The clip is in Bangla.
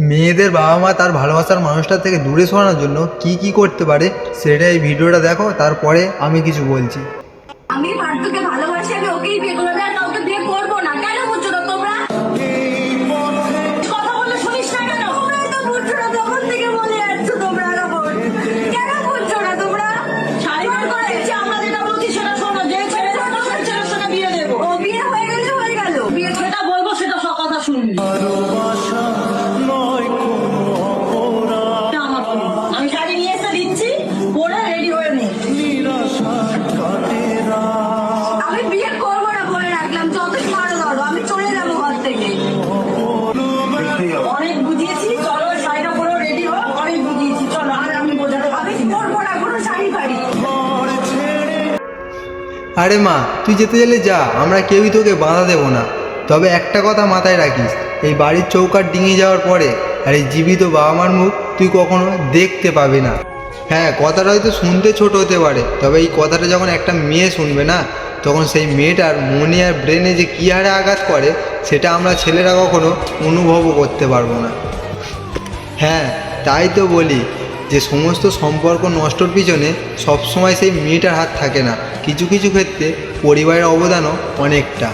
মেয়েদের বাবা মা তার ভালোবাসার মানুষটার থেকে দূরে সরানোর জন্য কি কি করতে পারে সেটা এই ভিডিওটা দেখো, তারপরে আমি কিছু বলছি। আমি পার্থকে ভালোবাসি, আমি ওকেই বিয়ে করবো, আর কাউকে বিয়ে করবো না। কেন বুঝছো না তোমরা? কথা বললে শুনিস না কেন? তোমরাই তো বুঝছো না, তখন থেকে বলে যাচ্ছ তোমরা এরকম। কেন বুঝছো না তোমরা? সারিবার করে এসে আমরা যেটা বলছি সেটা শোনো, যে ছেলে শোনো সেই ছেলের সঙ্গে বিয়ে দেবো। ও বিয়ে হয়ে গেলে হয়ে গেল, বিয়ে যেটা বলবো সেটা সব কথা শুনবি। আমি শাড়ি নিয়ে এসে দিচ্ছি, পরে রেডি হয়ে নে। আমি বিয়ে করবো না বলে রাখলাম, যতই মারো ধরো, আমি চলে যাবো ঘর থেকে। অনেক বুঝিয়েছি, চলো শাড়িটা পরে রেডি হো, অনেক বুঝিয়েছি, চলো। আর আমি বোঝাতে পারি করবো না কোনো শাড়ি ফাড়ি। আরে মা, তুই যেতে গেলে যা, আমরা কেউই তোকে বাধা দেবো না। তবে একটা কথা মাথায় রাখিস, এই বাড়ির চৌকাঠ ডিঙে যাওয়ার পরে আর এই জীবিত বাবা মার মুখ তুই কখনো দেখতে পাবি না। হ্যাঁ, কথাটা হয়তো শুনতে ছোট হতে পারে, তবে এই কথাটা যখন একটা মেয়ে শুনবে না, তখন সেই মেয়েটার মনে আর ব্রেনে যে কী হারে আঘাত করে সেটা আমরা ছেলেরা কখনো অনুভবও করতে পারবো না। হ্যাঁ, তাই তো বলি যে সমস্ত সম্পর্ক নষ্টর পিছনে সবসময় সেই মেয়েটার হাত থাকে না, কিছু কিছু ক্ষেত্রে পরিবারের অবদানও অনেকটা।